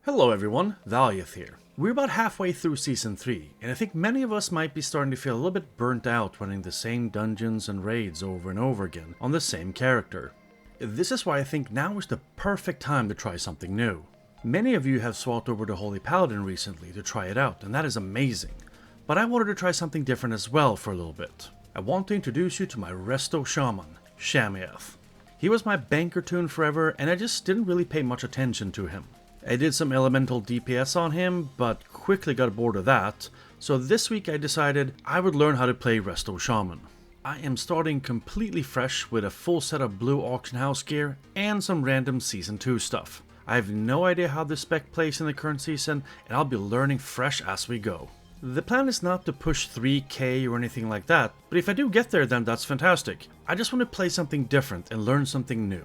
Hello everyone, Valyeth here. We're about halfway through Season 3, and I think many of us might be starting to feel a little bit burnt out running the same dungeons and raids over and over again on the same character. This is why I think now is the perfect time to try something new. Many of you have swapped over to Holy Paladin recently to try it out, and that is amazing. But I wanted to try something different as well for a little bit. I want to introduce you to my resto shaman, Shaman. He was my banker toon forever, and I just didn't really pay much attention to him. I did some elemental DPS on him, but quickly got bored of that, so this week I decided I would learn how to play Resto Shaman. I am starting completely fresh with a full set of blue auction house gear and some random Season 2 stuff. I have no idea how this spec plays in the current season, and I'll be learning fresh as we go. The plan is not to push 3k or anything like that, but if I do get there then that's fantastic. I just want to play something different and learn something new.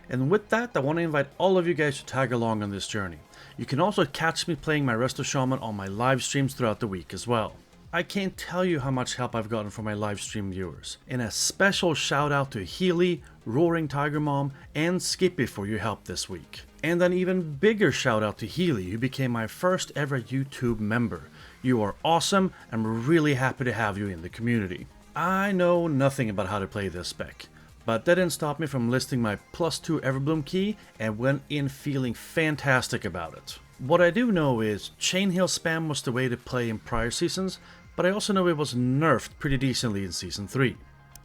And with that, I want to invite all of you guys to tag along on this journey. You can also catch me playing my Resto Shaman on my live streams throughout the week as well. I can't tell you how much help I've gotten from my live stream viewers. And a special shout out to Healy, Roaring Tiger Mom, and Skippy for your help this week. And an even bigger shout out to Healy, who became my first ever YouTube member. You are awesome, I'm really happy to have you in the community. I know nothing about how to play this spec, but that didn't stop me from listing my +2 Everbloom key and went in feeling fantastic about it. What I do know is Chain Heal spam was the way to play in prior seasons, but I also know it was nerfed pretty decently in Season 3.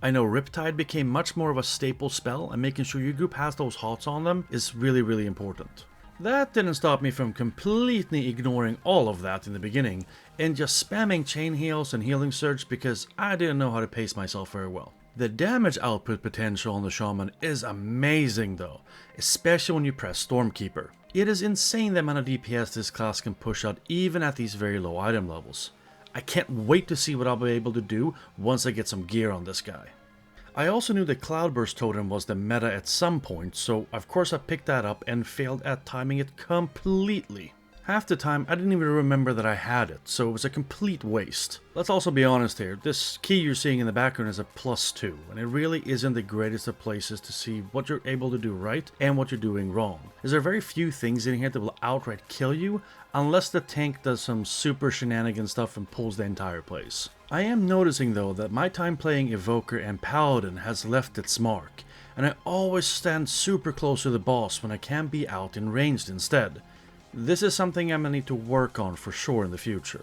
I know Riptide became much more of a staple spell, and making sure your group has those hots on them is really important. That didn't stop me from completely ignoring all of that in the beginning and just spamming Chain Heals and Healing Surge because I didn't know how to pace myself very well. The damage output potential on the Shaman is amazing though, especially when you press Stormkeeper. It is insane the amount of DPS this class can push out even at these very low item levels. I can't wait to see what I'll be able to do once I get some gear on this guy. I also knew the Cloudburst Totem was the meta at some point, so of course I picked that up and failed at timing it completely. Half the time I didn't even remember that I had it, so it was a complete waste. Let's also be honest here, this key you're seeing in the background is a +2, and it really isn't the greatest of places to see what you're able to do right and what you're doing wrong. There are very few things in here that will outright kill you, unless the tank does some super shenanigan stuff and pulls the entire place. I am noticing though that my time playing Evoker and Paladin has left its mark, and I always stand super close to the boss when I can be out in ranged instead. This is something I'm gonna need to work on for sure in the future.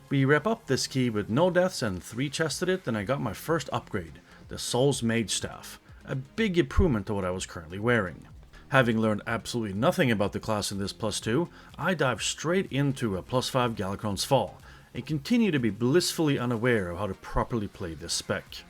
We wrap up this key with no deaths and 3 chests at it, and I got my first upgrade, the Soul's Mage Staff, a big improvement to what I was currently wearing. Having learned absolutely nothing about the class in this +2, I dive straight into a +5 Galakron's Fall, and continue to be blissfully unaware of how to properly play this spec.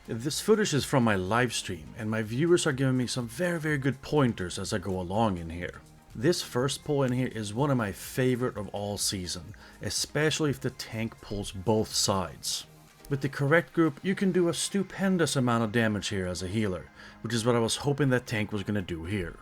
This footage is from my live stream, and my viewers are giving me some very good pointers as I go along in here. This first pull in here is one of my favorite of all season, especially if the tank pulls both sides. With the correct group, you can do a stupendous amount of damage here as a healer, which is what I was hoping that tank was going to do here.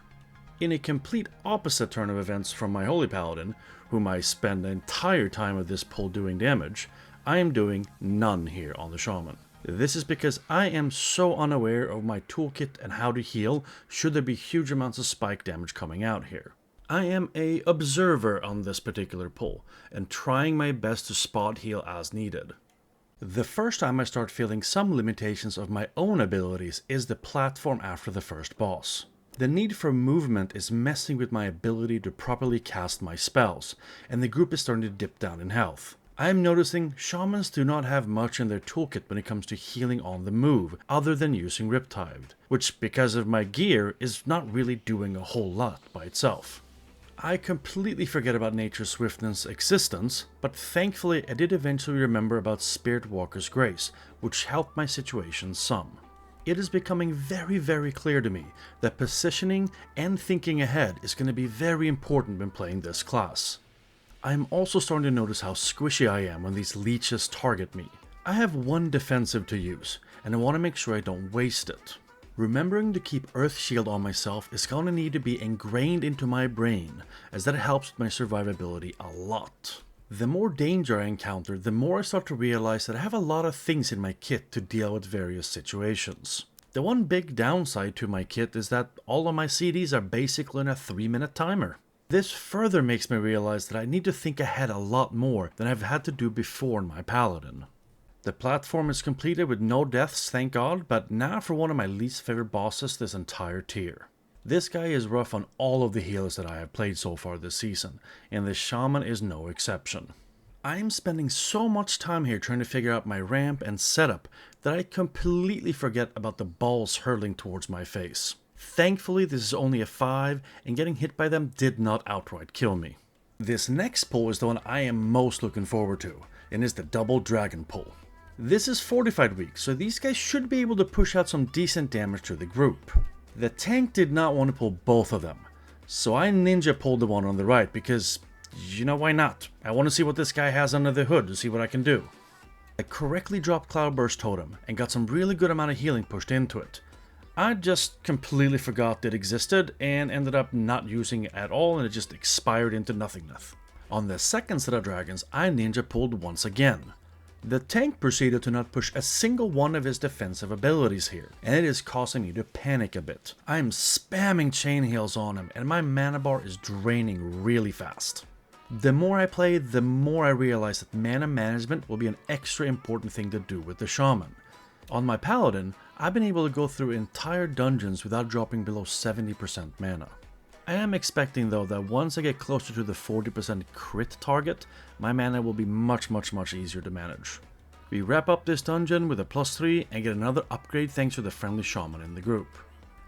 In a complete opposite turn of events from my Holy Paladin, whom I spend the entire time of this pull doing damage, I am doing none here on the Shaman. This is because I am so unaware of my toolkit and how to heal should there be huge amounts of spike damage coming out here. I am a observer on this particular pull, and trying my best to spot heal as needed. The first time I start feeling some limitations of my own abilities is the platform after the first boss. The need for movement is messing with my ability to properly cast my spells, and the group is starting to dip down in health. I am noticing shamans do not have much in their toolkit when it comes to healing on the move, other than using Riptide, which because of my gear is not really doing a whole lot by itself. I completely forget about Nature's Swiftness' existence, but thankfully I did eventually remember about Spirit Walker's Grace, which helped my situation some. It is becoming very clear to me that positioning and thinking ahead is going to be very important when playing this class. I am also starting to notice how squishy I am when these leeches target me. I have one defensive to use, and I want to make sure I don't waste it. Remembering to keep Earth Shield on myself is going to need to be ingrained into my brain, as that helps with my survivability a lot. The more danger I encounter, the more I start to realize that I have a lot of things in my kit to deal with various situations. The one big downside to my kit is that all of my CDs are basically on a 3-minute timer. This further makes me realize that I need to think ahead a lot more than I've had to do before in my paladin. The platform is completed with no deaths, thank God, but now for one of my least favorite bosses this entire tier. This guy is rough on all of the healers that I have played so far this season, and the Shaman is no exception. I am spending so much time here trying to figure out my ramp and setup that I completely forget about the balls hurtling towards my face. Thankfully this is only a 5, and getting hit by them did not outright kill me. This next pull is the one I am most looking forward to, and is the double dragon pull. This is fortified weak, so these guys should be able to push out some decent damage to the group. The tank did not want to pull both of them, so I ninja pulled the one on the right because, you know, why not? I want to see what this guy has under the hood to see what I can do. I correctly dropped Cloudburst Totem and got some really good amount of healing pushed into it. I just completely forgot it existed and ended up not using it at all, and it just expired into nothingness. On the second set of dragons, I ninja pulled once again. The tank proceeded to not push a single one of his defensive abilities here, and it is causing me to panic a bit. I am spamming chain heals on him, and my mana bar is draining really fast. The more I play, the more I realize that mana management will be an extra important thing to do with the Shaman. On my paladin, I've been able to go through entire dungeons without dropping below 70% mana. I am expecting though that once I get closer to the 40% crit target, my mana will be much easier to manage. We wrap up this dungeon with a +3 and get another upgrade thanks to the friendly Shaman in the group.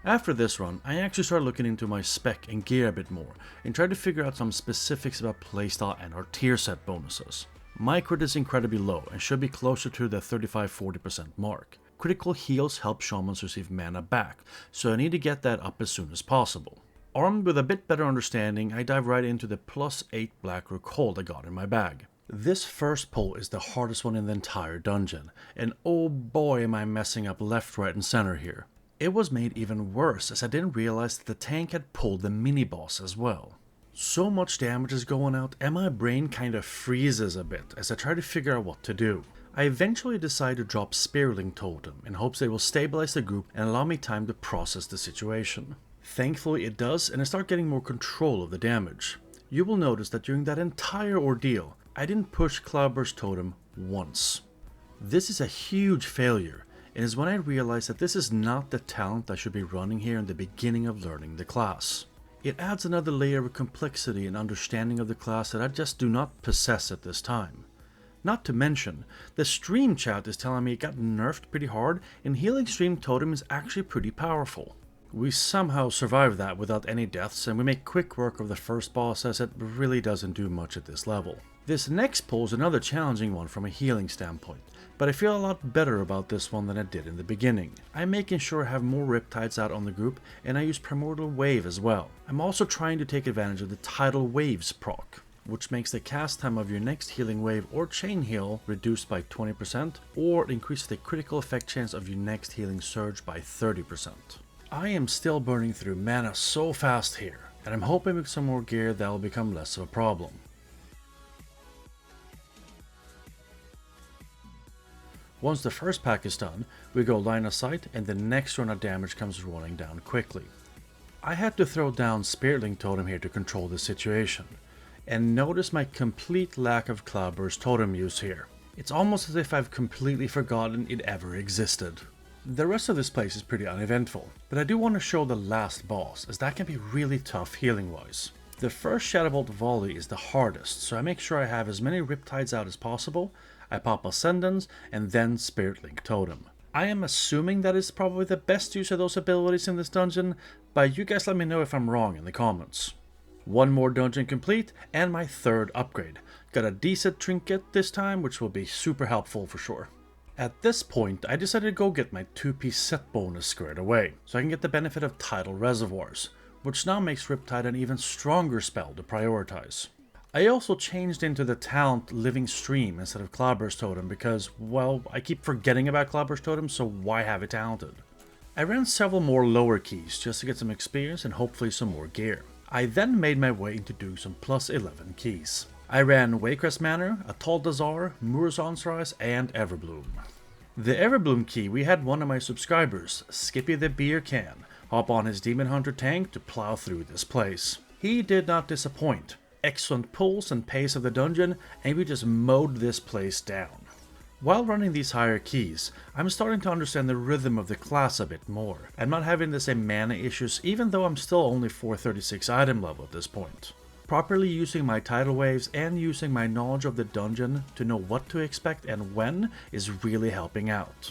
After this run, I actually started looking into my spec and gear a bit more and tried to figure out some specifics about playstyle and our tier set bonuses. My crit is incredibly low and should be closer to the 35-40% mark. Critical heals help Shamans receive mana back, so I need to get that up as soon as possible. Armed with a bit better understanding, I dive right into the +8 Blackrook hold I got in my bag. This first pull is the hardest one in the entire dungeon, and oh boy am I messing up left, right and center here. It was made even worse as I didn't realize that the tank had pulled the mini-boss as well. So much damage is going out and my brain kinda freezes a bit as I try to figure out what to do. I eventually decide to drop Spearling Totem in hopes they will stabilize the group and allow me time to process the situation. Thankfully it does, and I start getting more control of the damage. You will notice that during that entire ordeal, I didn't push Cloudburst Totem once. This is a huge failure, and is when I realized that this is not the talent I should be running here in the beginning of learning the class. It adds another layer of complexity and understanding of the class that I just do not possess at this time. Not to mention, the stream chat is telling me it got nerfed pretty hard, and healing Stream Totem is actually pretty powerful. We somehow survive that without any deaths, and we make quick work of the first boss as it really doesn't do much at this level. This next pull is another challenging one from a healing standpoint, but I feel a lot better about this one than I did in the beginning. I'm making sure I have more Riptides out on the group, and I use Primordial Wave as well. I'm also trying to take advantage of the Tidal Waves proc, which makes the cast time of your next healing wave or chain heal reduced by 20%, or increases the critical effect chance of your next healing surge by 30%. I am still burning through mana so fast here, and I'm hoping with some more gear that will become less of a problem. Once the first pack is done, we go line of sight and the next run of damage comes rolling down quickly. I had to throw down Spearling Totem here to control the situation, and notice my complete lack of Cloudburst Totem use here. It's almost as if I've completely forgotten it ever existed. The rest of this place is pretty uneventful, but I do want to show the last boss, as that can be really tough healing wise. The first Shadowbolt volley is the hardest, so I make sure I have as many Riptides out as possible. I pop Ascendance and then Spirit-Link Totem. I am assuming that is probably the best use of those abilities in this dungeon, but you guys let me know if I'm wrong in the comments. One more dungeon complete and my third upgrade. Got a decent trinket this time, which will be super helpful for sure. At this point, I decided to go get my 2-piece set bonus squared away, so I can get the benefit of Tidal Reservoirs, which now makes Riptide an even stronger spell to prioritize. I also changed into the talent Living Stream instead of Cloudburst Totem because, well, I keep forgetting about Cloudburst Totem, so why have it talented? I ran several more lower keys just to get some experience and hopefully some more gear. I then made my way into doing some +11 keys. I ran Waycrest Manor, Atoll Dazar, Murason's Rise, and Everbloom. The Everbloom key, we had one of my subscribers, Skippy the Beer Can, hop on his Demon Hunter tank to plow through this place. He did not disappoint. Excellent pulls and pace of the dungeon, and we just mowed this place down. While running these higher keys, I'm starting to understand the rhythm of the class a bit more. I'm not having the same mana issues even though I'm still only 436 item level at this point. Properly using my tidal waves and using my knowledge of the dungeon to know what to expect and when is really helping out.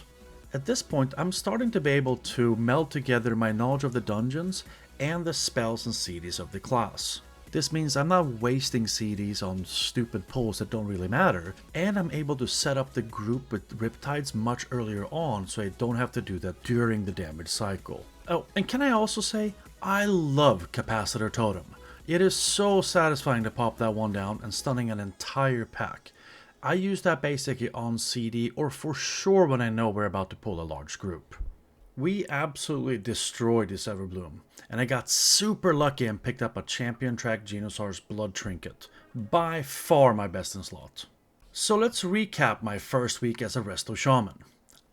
At this point, I'm starting to be able to meld together my knowledge of the dungeons and the spells and CDs of the class. This means I'm not wasting CDs on stupid pulls that don't really matter, and I'm able to set up the group with Riptides much earlier on so I don't have to do that during the damage cycle. Oh, and can I also say, I love Capacitor Totem. It is so satisfying to pop that one down and stunning an entire pack. I use that basically on CD or for sure when I know we're about to pull a large group. We absolutely destroyed this Everbloom, and I got super lucky and picked up a Champion Track Genosaur's Blood Trinket. By far my best in slot. So let's recap my first week as a Resto Shaman.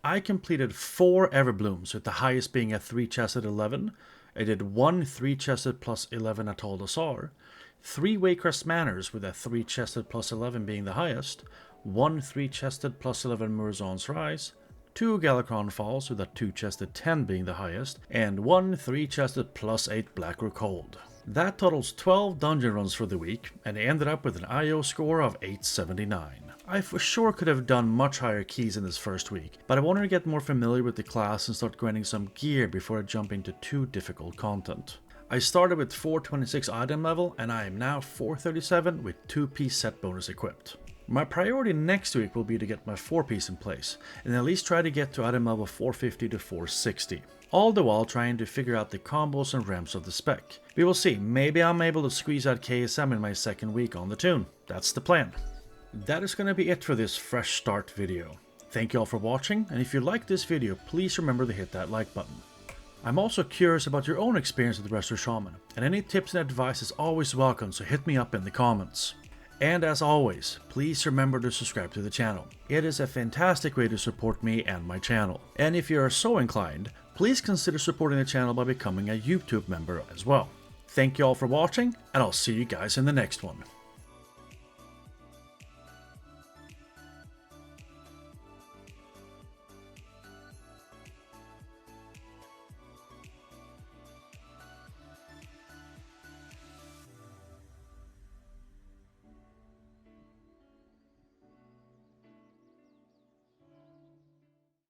I completed 4 Everblooms, with the highest being a 3-chested 11. I did 1 3-chested plus 11 Atoll Dasar, 3 Waycrest Manors with a 3-chested plus 11 being the highest, 1 3-chested plus 11 Murazon's Rise, 2 Galakron Falls with a 2-chested 10 being the highest, and 1 3-chested plus 8 Blackrook Hold. That totals 12 dungeon runs for the week, and I ended up with an IO score of 879. I for sure could have done much higher keys in this first week, but I wanted to get more familiar with the class and start grinding some gear before I jump into too difficult content. I started with 426 item level, and I am now 437 with 2-piece set bonus equipped. My priority next week will be to get my 4-piece in place, and at least try to get to item level 450 to 460. All the while trying to figure out the combos and ramps of the spec. We will see, maybe I'm able to squeeze out KSM in my second week on the tune. That's the plan. That is going to be it for this fresh start video. Thank you all for watching, and if you like this video, please remember to hit that like button. I'm also curious about your own experience with Resto Shaman, and any tips and advice is always welcome, so hit me up in the comments. And as always, please remember to subscribe to the channel. It is a fantastic way to support me and my channel. And if you are so inclined, please consider supporting the channel by becoming a YouTube member as well. Thank you all for watching, and I'll see you guys in the next one.